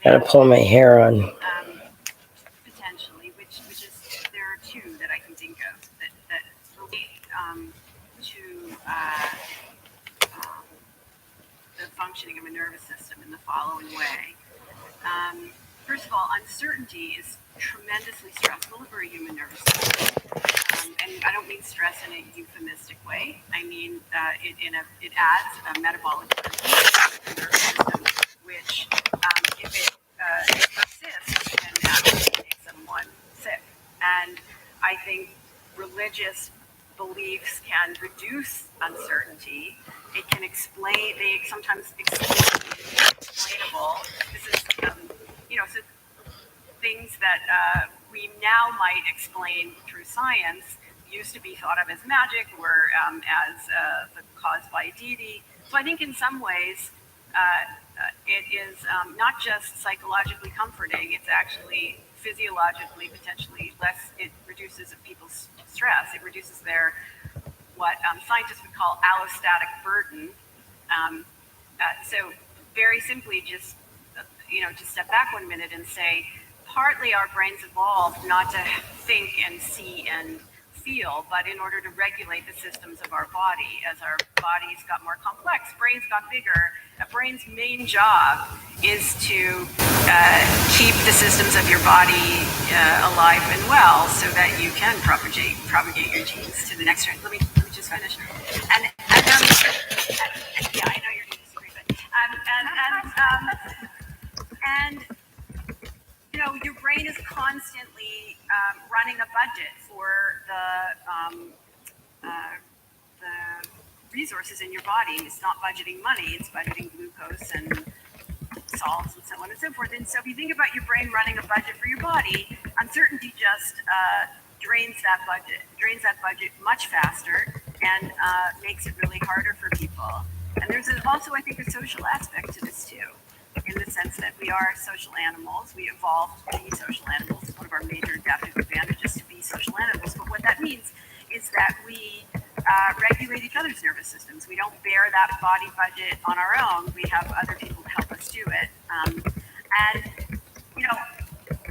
Gotta pull my hair on. Potentially, which is, there are two that I can think of that relate to the functioning of a nervous system in the following way. First of all, uncertainty is tremendously stressful for a human nervous system. And I don't mean stress in a euphemistic way. I mean it adds a metabolic burden to the nervous system, which, if it persists, can actually make someone sick. And I think religious beliefs can reduce uncertainty. It can explain. They sometimes explain the unexplainable. This is, so things that we now might explain through science used to be thought of as magic or as caused by deity. So I think in some ways it is not just psychologically comforting, it's actually physiologically potentially less, it reduces people's stress, it reduces their, what scientists would call allostatic burden. So very simply, just step back 1 minute and say, partly our brains evolved not to think and see and feel, but in order to regulate the systems of our body. As our bodies got more complex, brains got bigger. A brain's main job is to keep the systems of your body alive and well, so that you can propagate your genes to the next generation. Let me just finish. And yeah, I know you're going to disagree, but your brain is constantly running a budget for the resources in your body. It's not budgeting money; it's budgeting glucose and salts and so on and so forth. And so, if you think about your brain running a budget for your body, uncertainty just drains that budget much faster, and makes it really harder for people. And there's also, I think, a social aspect to this too, in the sense that we are social animals. We evolved to be social animals. It's one of our major adaptive advantages to be social animals. But what that means is that we regulate each other's nervous systems. We don't bear that body budget on our own. We have other people to help us do it.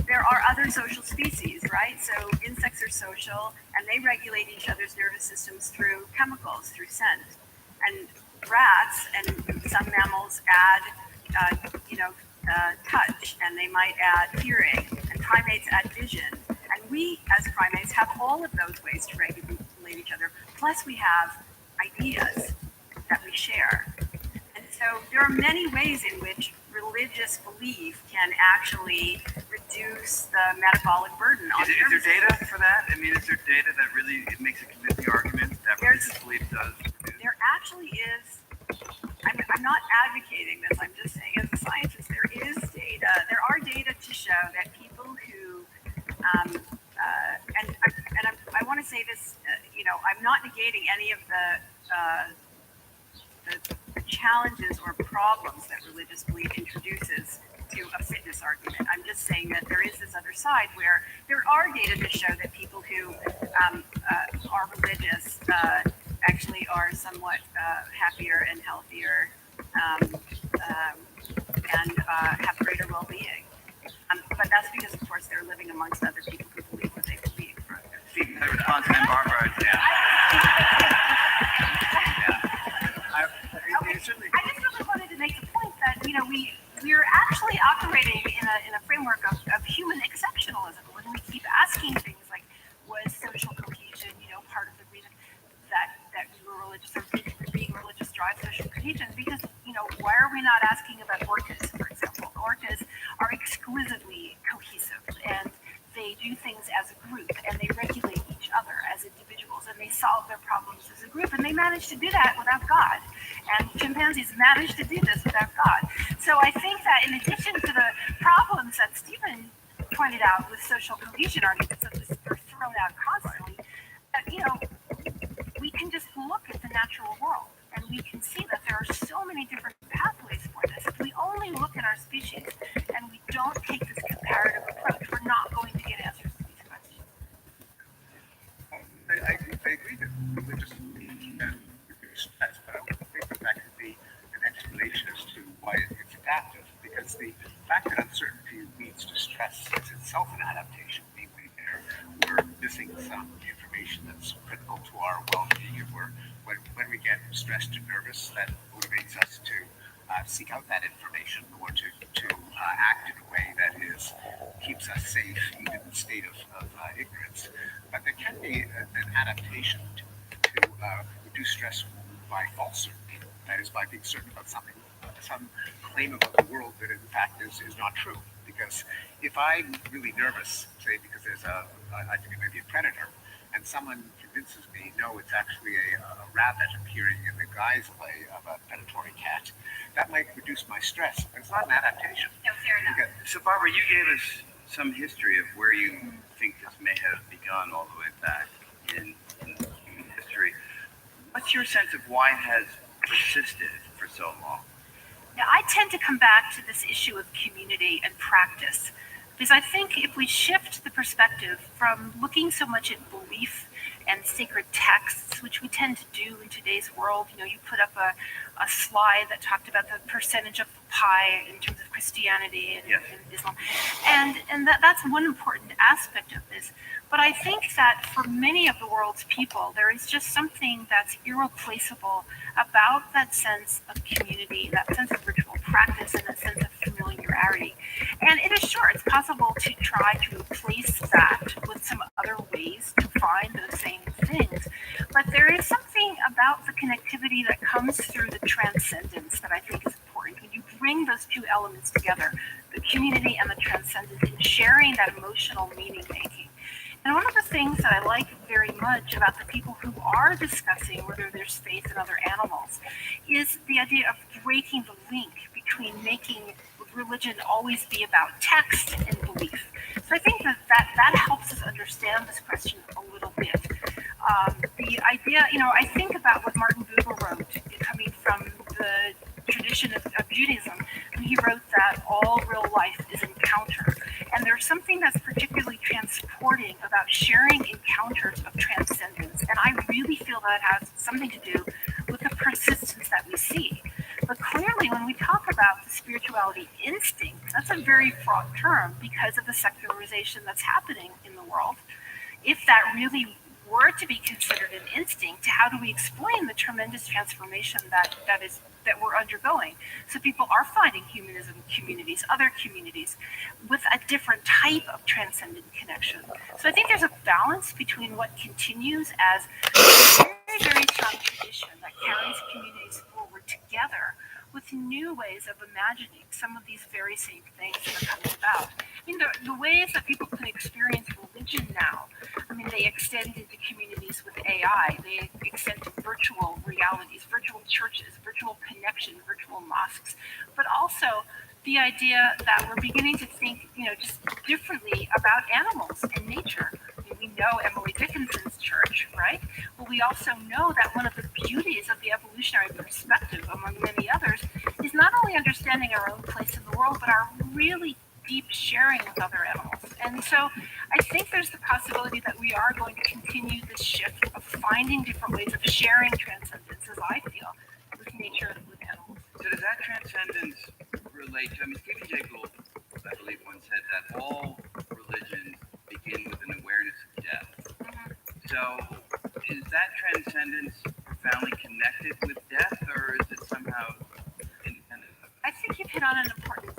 There are other social species, right? So insects are social, and they regulate each other's nervous systems through chemicals, through scent. And rats and some mammals add touch, and they might add hearing, and primates add vision. And we, as primates, have all of those ways to regulate each other. Plus, we have ideas that we share. And so there are many ways in which religious belief can actually reduce the metabolic burden on the nervous system. Is there data for that? I mean, is there data that really makes a convincing argument that religious belief does reduce? There actually is. I'm not advocating this. I'm just saying, as a scientist, there is data. There are data to show that people who, I want to say this. I'm not negating any of the challenges or problems that religious belief introduces to a fitness argument. I'm just saying that there is this other side where there are data to show that people who are religious actually are somewhat happier and healthier and have greater well-being. But that's because, of course, they're living amongst other people who believe what they believe. Speaking of response, and Barbara, I just really wanted to make the point that we're actually operating in a framework of human exceptionalism when we keep asking things like, was social cohesion part of the reason that we were religious, or being religious drives social cohesion? Because why are we not asking about orcas, for example? Orcas are exquisitely cohesive, and they do things as a group, and they regulate each other as individuals, and they solve their problems as a group, and they manage to do that without God. And chimpanzees manage to do this without God. So I think that in addition to the problems that Stephen pointed out with social cohesion arguments that are thrown out constantly, we can just look at the natural world, and we can see that there are so many different pathways for this. If we only look at our species and we don't take this comparative approach, we're not going to get answers to these questions. I agree that religious belief can reduce stress, but I don't think that could be an explanation as to why it's adaptive, because because the fact that uncertainty leads to stress is itself an adaptation. Namely, we're missing some information that's critical to our well-being, and when we get stressed and nervous, that motivates us to seek out that information or to act in a way that keeps us safe, even in the state of ignorance. But there can be an adaptation to reduce stress by false certainty. That is, by being certain about something, some claim about the world that in fact is not true. Because if I'm really nervous, say because I think it may be a predator, and someone convinces me, no, it's actually a rabbit appearing in the guise of a predatory cat, that might reduce my stress. But it's not an adaptation. No, fair enough. Okay. So, Barbara, you gave us some history of where you think this may have begun all the way back in human history. What's your sense of why it has persisted for so long? Now, I tend to come back to this issue of community and practice, because I think if we shift the perspective from looking so much at belief and sacred texts, which we tend to do in today's world, you put up a slide that talked about the percentage of pie in terms of Christianity and, yes, and Islam, and that's one important aspect of this. But I think that for many of the world's people, there is just something that's irreplaceable about that sense of community, that sense of ritual practice, and that sense of familiarity. And it is sure, it's possible to try to replace that with some other ways to find those same things. But there is something about the connectivity that comes through the transcendence that I think is important. When you bring those two elements together, the community and the transcendence, and sharing that emotional meaning making. And one of the things that I like very much about the people who are discussing whether there's faith in other animals is the idea of breaking the link between making religion always be about text and belief. So I think that helps us understand this question a little bit. The idea, I think about what Martin Buber wrote, coming from the tradition of Judaism, and he wrote that all real life is encounter. And there's something that's particularly transporting about sharing encounters of transcendence. And I really feel that has something to do with the persistence that we see. But clearly, when we talk about the spirituality instinct, that's a very fraught term because of the secularization that's happening in the world. If that really were to be considered an instinct, how do we explain the tremendous transformation that we're undergoing? So people are finding humanism communities, other communities, with a different type of transcendent connection. So I think there's a balance between what continues as a very, very strong tradition that carries communities forward together with new ways of imagining some of these very same things that are coming about. I mean, the ways that people can experience religion now, they extend into communities with AI, they extend to virtual realities, virtual churches, virtual connection, virtual mosques, but also the idea that we're beginning to think, just differently about animals and nature. We know Emily Dickinson's church, right? Well, we also know that one of the beauties of the evolutionary perspective, among many others, is not only understanding our own place in the world, but our really deep sharing with other animals. And so I think there's the possibility that we are going to continue this shift of finding different ways of sharing transcendence, as I feel, with nature and with animals. So does that transcendence relate to, Stephen Jay Gould, I believe, once said that all religions begin with an awareness of death. Mm-hmm. So is that transcendence profoundly connected with death, or is it somehow independent? I think you've hit on an important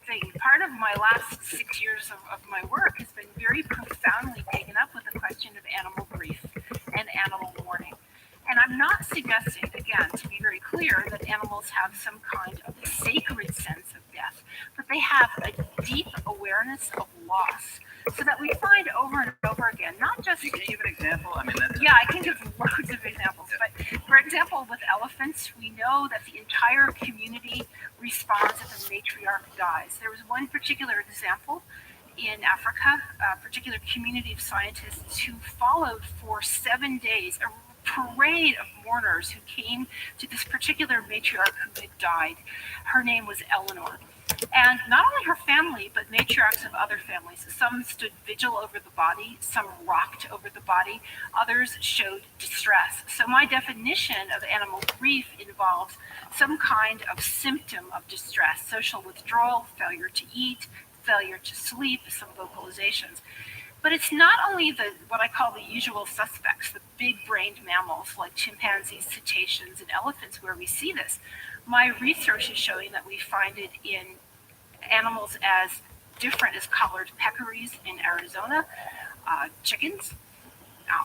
thing. Part of my last 6 years of my work has been very profoundly taken up with the question of animal grief and animal mourning. And I'm not suggesting, again, to be very clear, that animals have some kind of sacred sense of death, but they have a deep awareness of loss. So that we find over and over again, not just... Can you give an example? I can give loads of examples. But for example, with elephants, we know that the entire community responds if a matriarch dies. There was one particular example in Africa, a particular community of scientists who followed for 7 days a parade of mourners who came to this particular matriarch who had died. Her name was Eleanor. And not only her family, but matriarchs of other families. Some stood vigil over the body, some rocked over the body, others showed distress. So my definition of animal grief involves some kind of symptom of distress, social withdrawal, failure to eat, failure to sleep, some vocalizations. But it's not only the what I call the usual suspects, the big-brained mammals like chimpanzees, cetaceans, and elephants, where we see this. My research is showing that we find it in animals as different as collared peccaries in Arizona, chickens,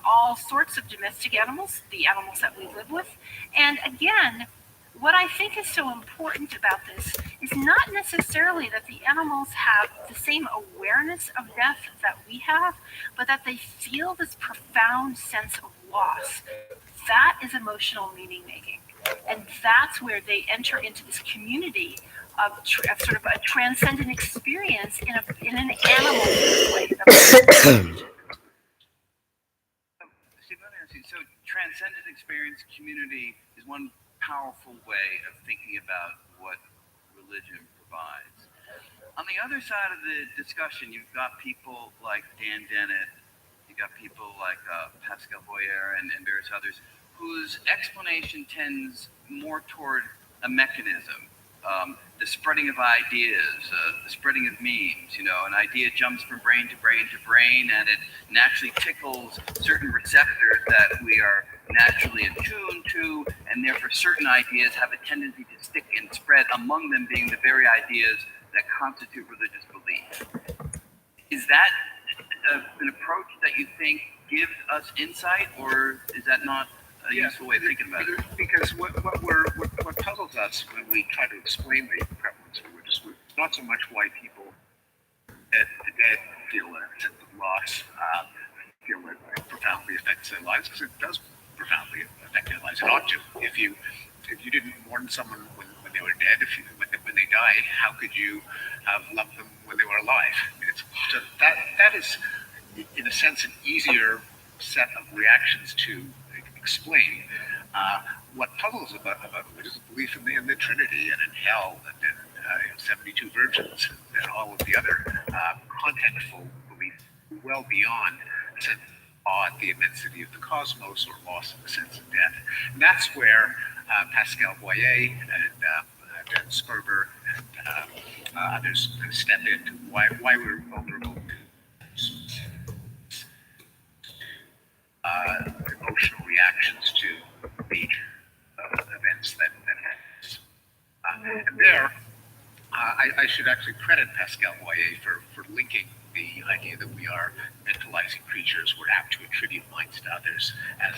all sorts of domestic animals, the animals that we live with. And again, what I think is so important about this is not necessarily that the animals have the same awareness of death that we have, but that they feel this profound sense of loss. That is emotional meaning making. And that's where they enter into this community of sort of a transcendent experience in an animal way. Steve, let me ask you. So, transcendent experience community is one powerful way of thinking about what religion provides. On the other side of the discussion, you've got people like Dan Dennett, you've got people like Pascal Boyer and various others, whose explanation tends more toward a mechanism. The spreading of ideas, the spreading of memes. An idea jumps from brain to brain to brain, and it naturally tickles certain receptors that we are naturally attuned to, and therefore certain ideas have a tendency to stick and spread, among them being the very ideas that constitute religious belief. Is that an approach that you think gives us insight, or is that not a useful way of thinking about it? Because what puzzles us when we try to explain the prevalence of religious belief is not so much why people dead feel a sense of loss, feel that it profoundly affects their lives, because it does profoundly affect their lives. It ought to. If you didn't mourn someone when they were dead, when they died, how could you have loved them when they were alive? So that is, in a sense, an easier set of reactions to explain. What puzzles about religious belief in the Trinity and in hell and in 72 virgins and all of the other contentful beliefs well beyond a sense of awe at the immensity of the cosmos or loss of the sense of death. And that's where Pascal Boyer and Dan Sperber and others step into why we're vulnerable to emotional reactions to the events that happen. And there, I should actually credit Pascal Boyer for linking the idea that we are mentalizing creatures, we're apt to attribute minds to others, as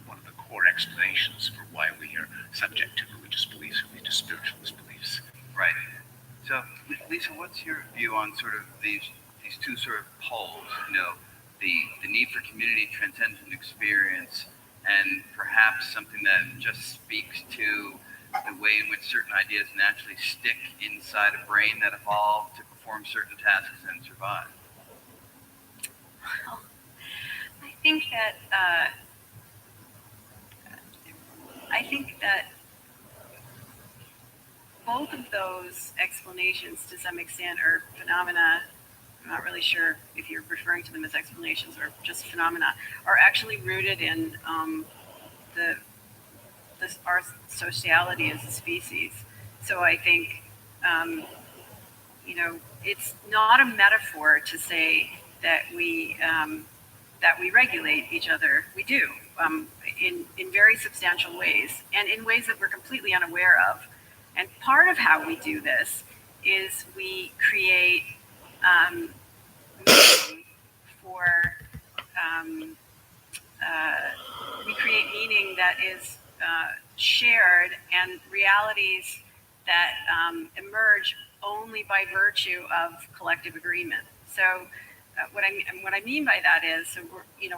one of the core explanations for why we are subject to religious beliefs, or religious spiritualist beliefs. Right. So, Lisa, what's your view on sort of these two sort of poles? The need for community transcendent experience, and perhaps something that just speaks to the way in which certain ideas naturally stick inside a brain that evolved to perform certain tasks and survive. Well, I think that both of those explanations, to some extent, are phenomena. I'm not really sure if you're referring to them as explanations or just phenomena, are actually rooted in our sociality as a species. So I think, it's not a metaphor to say that we regulate each other. We do, in very substantial ways, and in ways that we're completely unaware of. And part of how we do this is we create meaning meaning that is shared, and realities that emerge only by virtue of collective agreement. So what I mean by that is, so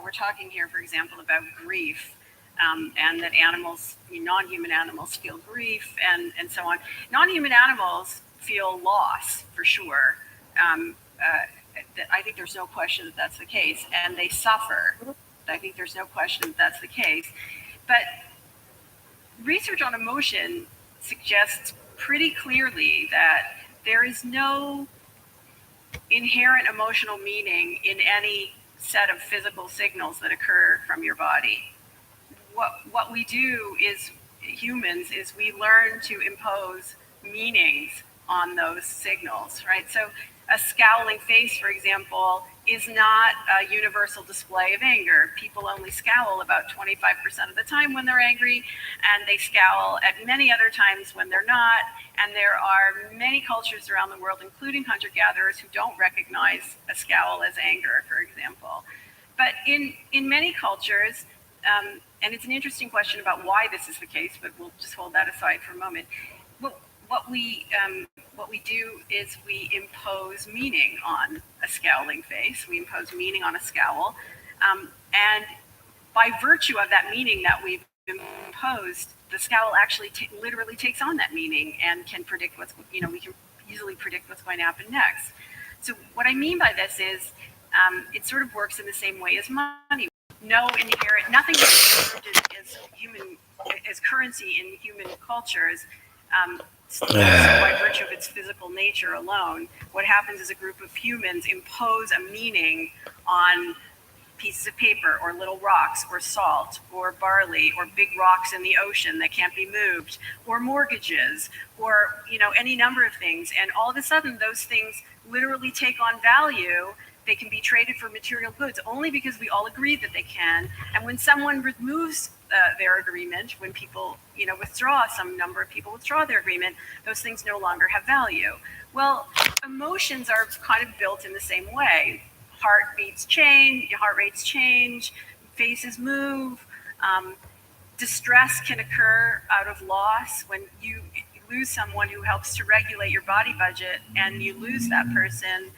we're talking here, for example, about grief, and that animals, non-human animals, feel grief, and so on. Non-human animals feel loss, for sure. I think there's no question that that's the case, and they suffer. I think there's no question that that's the case. But research on emotion suggests pretty clearly that there is no inherent emotional meaning in any set of physical signals that occur from your body. What we do is humans is we learn to impose meanings on those signals, right? So a scowling face, for example, is not a universal display of anger. People only scowl about 25% of the time when they're angry, and they scowl at many other times when they're not. And there are many cultures around the world, including hunter-gatherers, who don't recognize a scowl as anger, for example. But in many cultures, and it's an interesting question about why this is the case, but we'll just hold that aside for a moment. What we do is we impose meaning on a scowling face. We impose meaning on a scowl, and by virtue of that meaning that we've imposed, the scowl actually literally takes on that meaning and can predict we can easily predict what's going to happen next. So what I mean by this is, it sort of works in the same way as money. Nothing is observed as currency in human cultures. So by virtue of its physical nature alone, what happens is a group of humans impose a meaning on pieces of paper or little rocks or salt or barley or big rocks in the ocean that can't be moved or mortgages or any number of things. And all of a sudden those things literally take on value. They can be traded for material goods only because we all agree that they can. And when someone removes their agreement, when people, some number of people withdraw their agreement, those things no longer have value. Well, emotions are kind of built in the same way. Heartbeats change, your heart rates change, faces move. Distress can occur out of loss when you lose someone who helps to regulate your body budget, and you lose that person.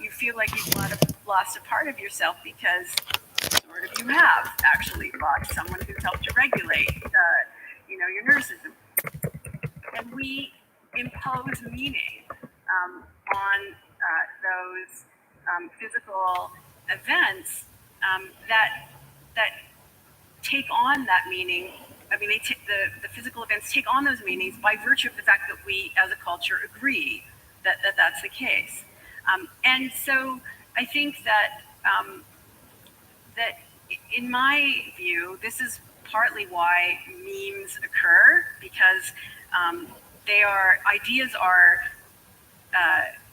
You feel like you've lost a part of yourself because sort of you have actually lost someone who's helped to regulate, your nervous system. And we impose meaning on those physical events that take on that meaning. I mean, the physical events take on those meanings by virtue of the fact that we, as a culture, agree that that's the case. And so I think that that in my view, this is partly why memes occur, because ideas are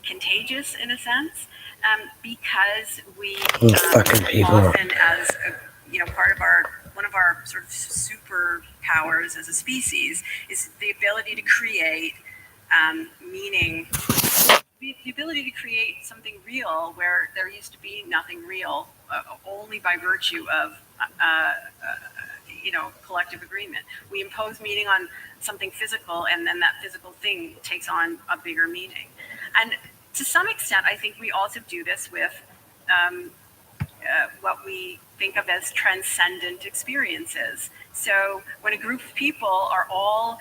contagious in a sense, because we often, as part of one of our sort of superpowers as a species is the ability to create meaning. The ability to create something real where there used to be nothing real, only by virtue of collective agreement. We impose meaning on something physical, and then that physical thing takes on a bigger meaning. And to some extent, I think we also do this with what we think of as transcendent experiences. So when a group of people are all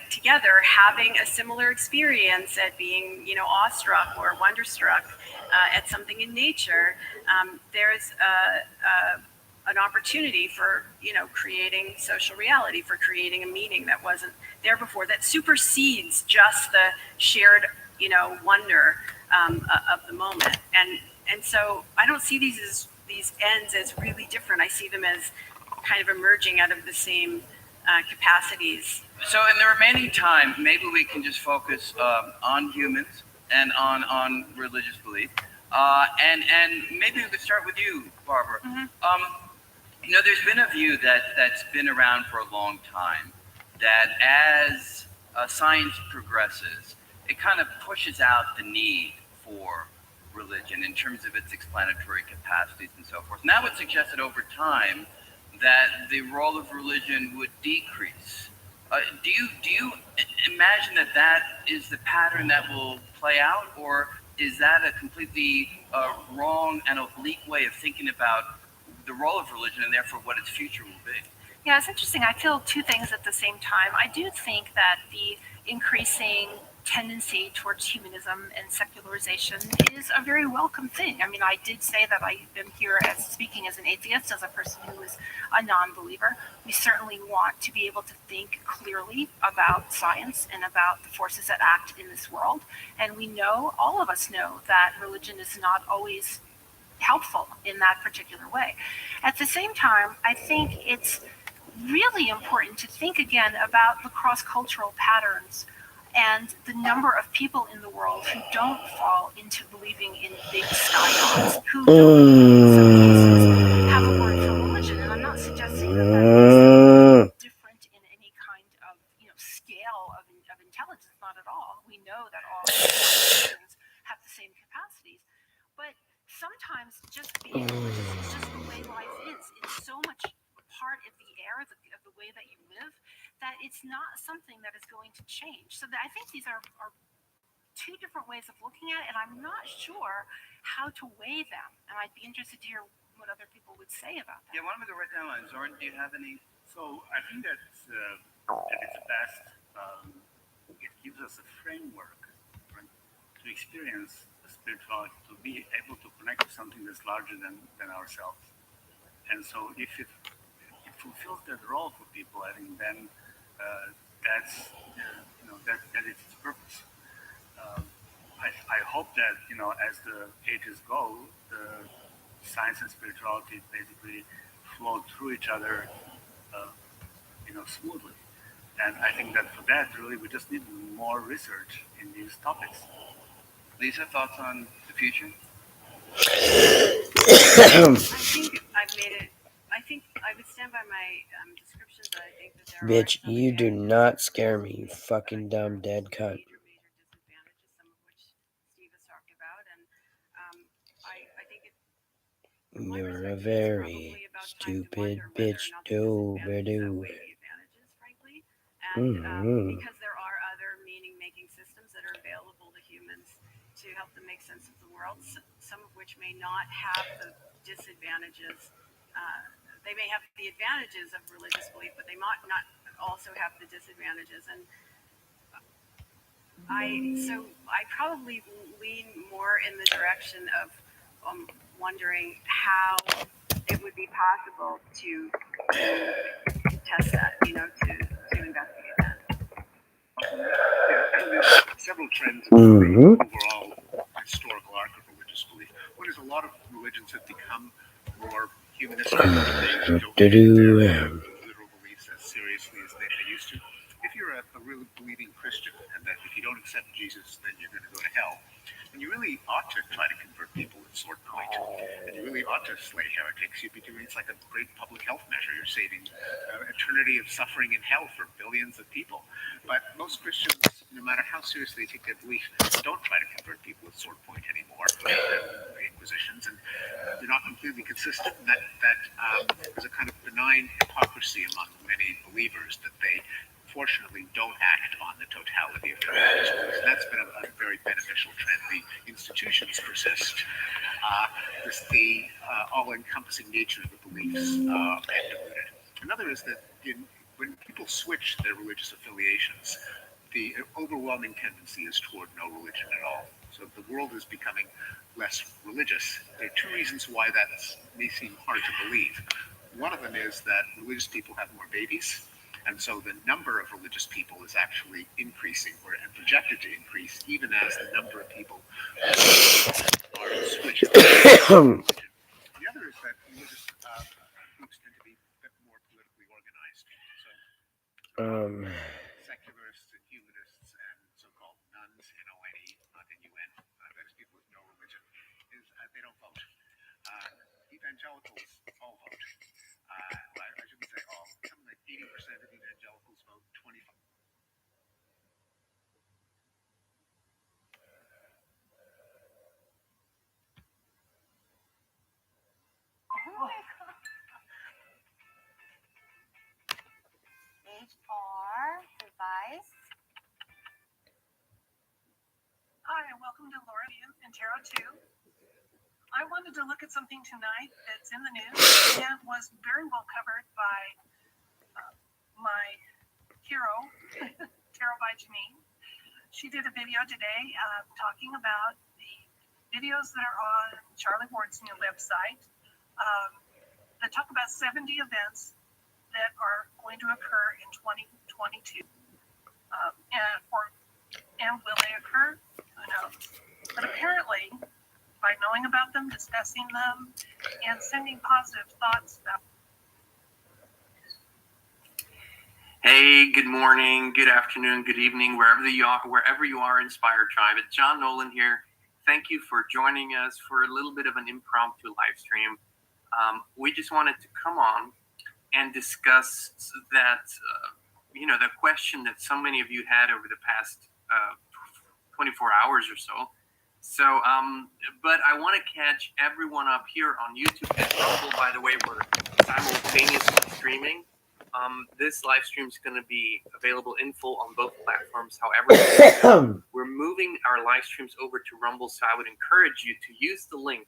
together having a similar experience at being, awestruck or wonderstruck at something in nature, there's an opportunity for, creating social reality, for creating a meaning that wasn't there before, that supersedes just the shared, wonder of the moment. And so I don't see these ends as really different. I see them as kind of emerging out of the same capacities. So in the remaining time, maybe we can just focus on humans and on religious belief. And maybe we could start with you, Barbara. Mm-hmm. There's been a view that's been around for a long time, that as science progresses, it kind of pushes out the need for religion in terms of its explanatory capacities and so forth. And that would suggest that over time, that the role of religion would decrease. Do you imagine that is the pattern that will play out, or is that a completely wrong and oblique way of thinking about the role of religion and therefore what its future will be? Yeah, it's interesting. I feel two things at the same time. I do think that the increasing tendency towards humanism and secularization is a very welcome thing. I mean, I did say that I am here as speaking as an atheist, as a person who is a non-believer. We certainly want to be able to think clearly about science and about the forces that act in this world. And we know, all of us know, that religion is not always helpful in that particular way. At the same time, I think it's really important to think again about the cross-cultural patterns and the number of people in the world who don't fall into believing in big sky gods, who don't in some cases have a word for religion. And I'm not suggesting that that makes them different in any kind of scale of intelligence. Not at all. We know that all religions have the same capacities, but sometimes just being religious is just the way life is. It's so much part of the air of the way that you live that it's not something that is going to change. So I think these are two different ways of looking at it, and I'm not sure how to weigh them. And I'd be interested to hear what other people would say about that. Yeah, one of the right now, Zoran, do you have any? So I think that at its best, it gives us a framework, right, to experience the spirituality, to be able to connect to something that's larger than ourselves. And so if it fulfills that role for people, I think then that's that is its purpose. I hope that as the ages go, the science and spirituality basically flow through each other, smoothly. And I think that for that, really, we just need more research in these topics. Lisa, thoughts on the future? I think I've made it. I think I would stand by my description, but I think that there Bitch, are some you do advantages not of scare me, you religion, fucking there dumb are dead also cunt. major disadvantages, some of which Steve has talked about, and I think my You're a perspective is very probably about time to stupid wonder whether bitch, or not the disadvantages do. outweigh the advantages, frankly, and Mm-hmm. because there are other meaning-making systems that are available to humans to help them make sense of the world, some of which may not have the disadvantages. They may have the advantages of religious belief, but they might not also have the disadvantages. And I probably lean more in the direction of wondering how it would be possible to test that, to investigate that. Yeah, and there's several trends in Mm-hmm. the overall historical arc of religious belief. One is a lot of religions have become more humanistic. They don't take their literal beliefs as seriously as they used to. If you're a really believing Christian, and that if you don't accept Jesus, then you're going to go to hell, and you really ought to try to convert people at sword point, and you really ought to slay heretics. Because it's like a great public health measure. You're saving eternity of suffering in hell for billions of people. But most Christians, no matter how seriously they take their belief, don't try to convert people with sword point anymore for the Inquisitions, and they're not completely consistent. That there's a kind of benign hypocrisy among many believers that they fortunately don't act on the totality of their religious beliefs. That's been a very beneficial trend. The institutions persist. The all-encompassing nature of the beliefs and diluted. Another is that when people switch their religious affiliations, the overwhelming tendency is toward no religion at all. So the world is becoming less religious. There are two reasons why that may seem hard to believe. One of them is that religious people have more babies, and so the number of religious people is actually increasing, and projected to increase, even as the number of people are switching religion. The other is that religious groups tend to be a bit more politically organized. So secularists and humanists and so-called nuns, N-O-N-E, not N-U-N, that is people with no religion, they don't vote. Evangelicals all vote. I shouldn't say all. Something like 80% of evangelicals vote, 25%. HR device. Hi, and welcome to Laura View and Tarot 2. I wanted to look at something tonight that's in the news and was very well covered by my hero, Tarot by Janine. she did a video today talking about the videos that are on Charlie Ward's new website that talk about 70 events that are going to occur in 2022. And will they occur? Who knows? But apparently, by knowing about them, discussing them, and sending positive thoughts about. Hey, good morning, good afternoon, good evening, wherever you are, Inspire Tribe. It's John Nolan here. Thank you for joining us for a little bit of an impromptu live stream. We just wanted to come on and discuss that, the question that so many of you had over the past 24 hours or so. So, but I want to catch everyone up here on YouTube and Rumble. By the way, we're simultaneously streaming. This live stream is going to be available in full on both platforms. However, we're moving our live streams over to Rumble, so I would encourage you to use the link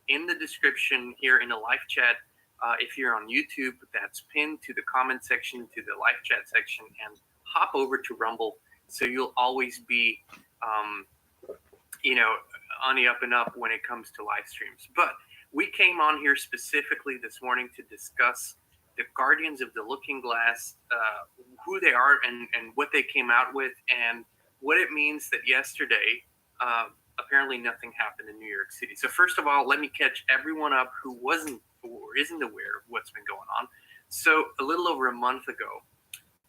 in the description here in the live chat. If you're on YouTube, that's pinned to the comment section, to the live chat section, and hop over to Rumble, so you'll always be, on the up and up when it comes to live streams. But we came on here specifically this morning to discuss the Guardians of the Looking Glass, who they are and what they came out with, and what it means that yesterday, apparently nothing happened in New York City. So first of all, let me catch everyone up who wasn't or isn't aware of what's been going on. So a little over a month ago,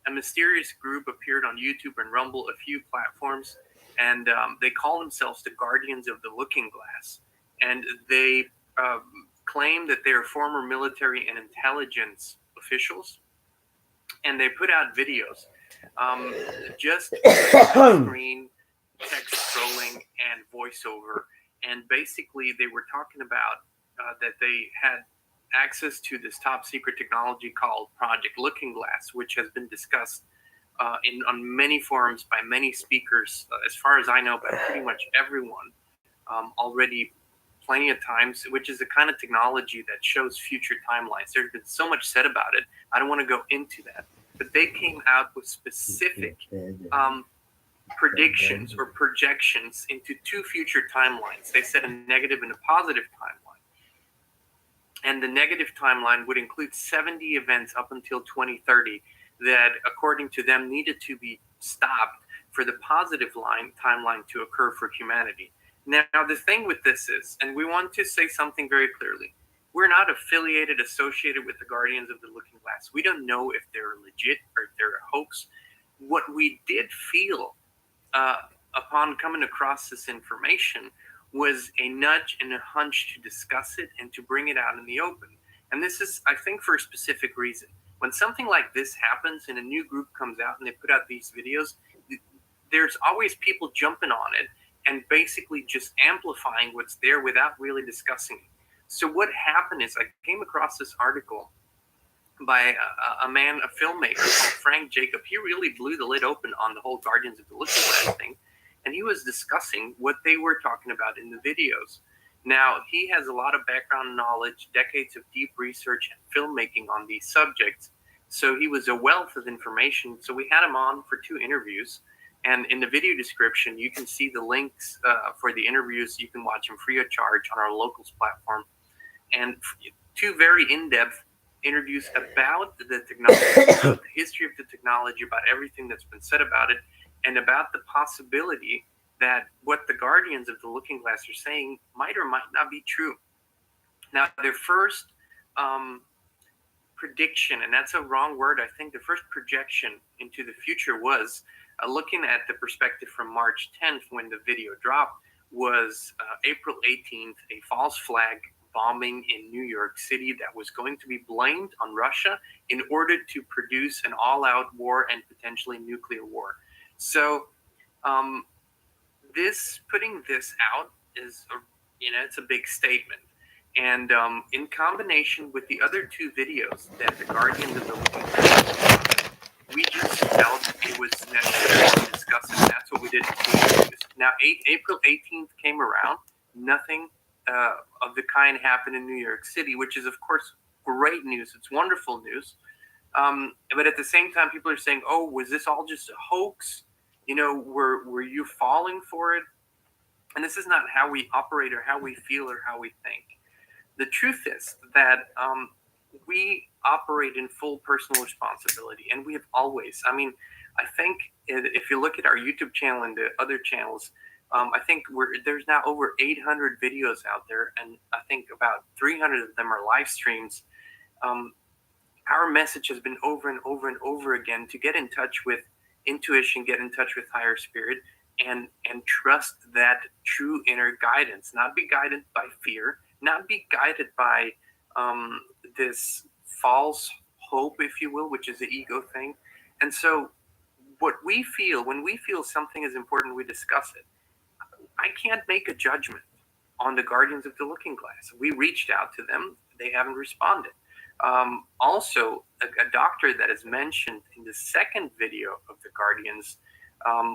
a mysterious group appeared on YouTube and Rumble, a few platforms, and they call themselves the Guardians of the Looking Glass. And they claim that they are former military and intelligence officials, and they put out videos, just screen, text scrolling, and voiceover. And basically, they were talking about that they had access to this top secret technology called Project Looking Glass, which has been discussed on many forums by many speakers, as far as I know, by pretty much everyone already plenty of times, which is the kind of technology that shows future timelines. There's been so much said about it. I don't want to go into that. But they came out with specific predictions or projections into two future timelines. They said a negative and a positive timeline. And the negative timeline would include 70 events up until 2030 that, according to them, needed to be stopped for the positive timeline to occur for humanity. Now, the thing with this is, and we want to say something very clearly, we're not affiliated, associated with the Guardians of the Looking Glass. We don't know if they're legit or if they're a hoax. What we did feel upon coming across this information was a nudge and a hunch to discuss it and to bring it out in the open. And this is, I think, for a specific reason. When something like this happens and a new group comes out and they put out these videos, there's always people jumping on it and basically just amplifying what's there without really discussing it. So what happened is I came across this article by a filmmaker called Frank Jacob. He really blew the lid open on the whole Guardians of the Looking Glass thing. And he was discussing what they were talking about in the videos. Now, he has a lot of background knowledge, decades of deep research and filmmaking on these subjects. So he was a wealth of information. So we had him on for 2 interviews. And in the video description, you can see the links for the interviews. You can watch them free of charge on our Locals platform. And 2 very in-depth interviews about the technology, about the history of the technology, about everything that's been said about it, and about the possibility that what the Guardians of the Looking Glass are saying might or might not be true. Now, their first prediction, and that's a wrong word, I think the first projection into the future was looking at the perspective from March 10th when the video dropped, was April 18th, a false flag bombing in New York City that was going to be blamed on Russia in order to produce an all-out war and potentially nuclear war. So putting this out is, it's a big statement. And in combination with the other 2 videos that the Guardians of the Looking Glass, we just felt it was necessary to discuss it. And that's what we did. Now, April 18th came around. Nothing of the kind happened in New York City, which is, of course, great news. It's wonderful news. But at the same time, people are saying, oh, was this all just a hoax? Were you falling for it? And this is not how we operate or how we feel or how we think. The truth is that we operate in full personal responsibility, and we have always. I mean, I think if you look at our YouTube channel and the other channels, I think there's now over 800 videos out there, and I think about 300 of them are live streams. Our message has been over and over and over again to get in touch with intuition, get in touch with higher spirit, and trust that true inner guidance, not be guided by fear, not be guided by this false hope, if you will, which is the ego thing. And so what we feel, when we feel something is important, we discuss it. I can't make a judgment on the Guardians of the Looking Glass. We reached out to them. They haven't responded. Also, a doctor that is mentioned in the second video of the Guardians,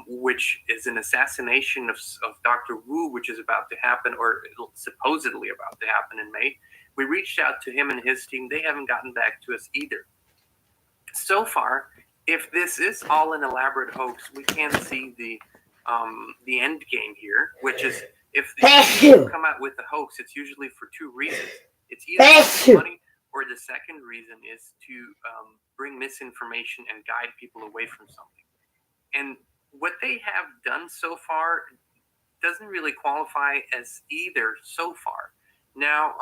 which is an assassination of Dr. Wu, which is about to happen, or supposedly about to happen in May. We reached out to him and his team. They haven't gotten back to us either. So far, if this is all an elaborate hoax, we can see the end game here, which is if you come out with a hoax, it's usually for two reasons. It's either money, or the second reason is to bring misinformation and guide people away from something. And what they have done so far doesn't really qualify as either so far. Now,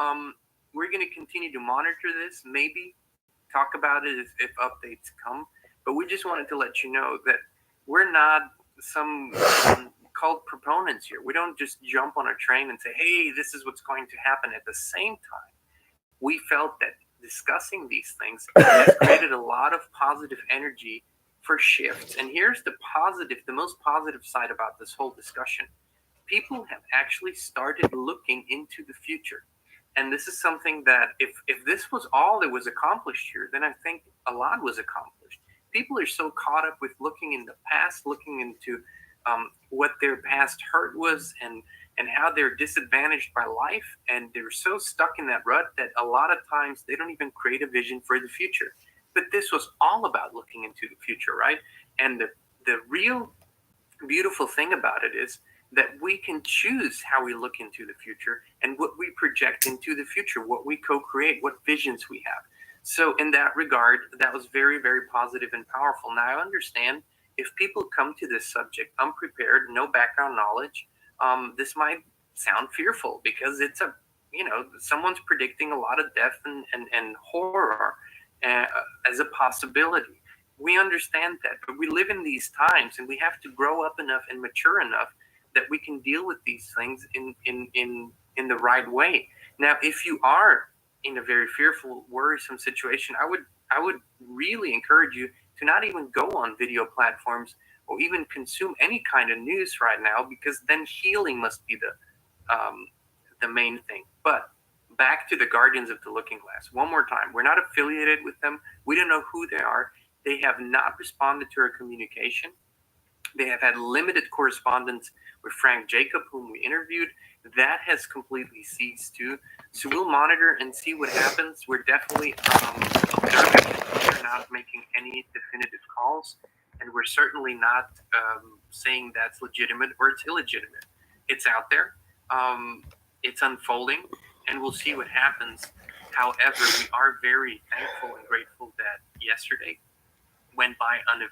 we're going to continue to monitor this, maybe talk about it if updates come, but we just wanted to let you know that we're not some cult proponents here. We don't just jump on a train and say, hey, this is what's going to happen. At the same time, we felt that discussing these things has created a lot of positive energy for shifts. And here's the most positive side about this whole discussion. People have actually started looking into the future. And this is something that if this was all that was accomplished here, then I think a lot was accomplished. People are so caught up with looking in the past, looking into what their past hurt was and how they're disadvantaged by life. And they're so stuck in that rut that a lot of times they don't even create a vision for the future. But this was all about looking into the future, right? And the real beautiful thing about it is that we can choose how we look into the future and what we project into the future, what we co-create, what visions we have. So in that regard, that was very, very positive and powerful. Now I understand if people come to this subject unprepared, no background knowledge, this might sound fearful because it's someone's predicting a lot of death and horror as a possibility. We understand that, but we live in these times and we have to grow up enough and mature enough that we can deal with these things in the right way. Now, if you are in a very fearful, worrisome situation, I would really encourage you to not even go on video platforms or even consume any kind of news right now, because then healing must be the main thing. But back to the Guardians of the Looking Glass. One more time, we're not affiliated with them. We don't know who they are. They have not responded to our communication. They have had limited correspondence with Frank Jacob, whom we interviewed. That has completely ceased too. So we'll monitor and see what happens. We're definitely observing. We're not making any definitive calls, and we're certainly not saying that's legitimate or it's illegitimate. It's out there. It's unfolding, and we'll see what happens. However, we are very thankful and grateful that yesterday went by uneventfully.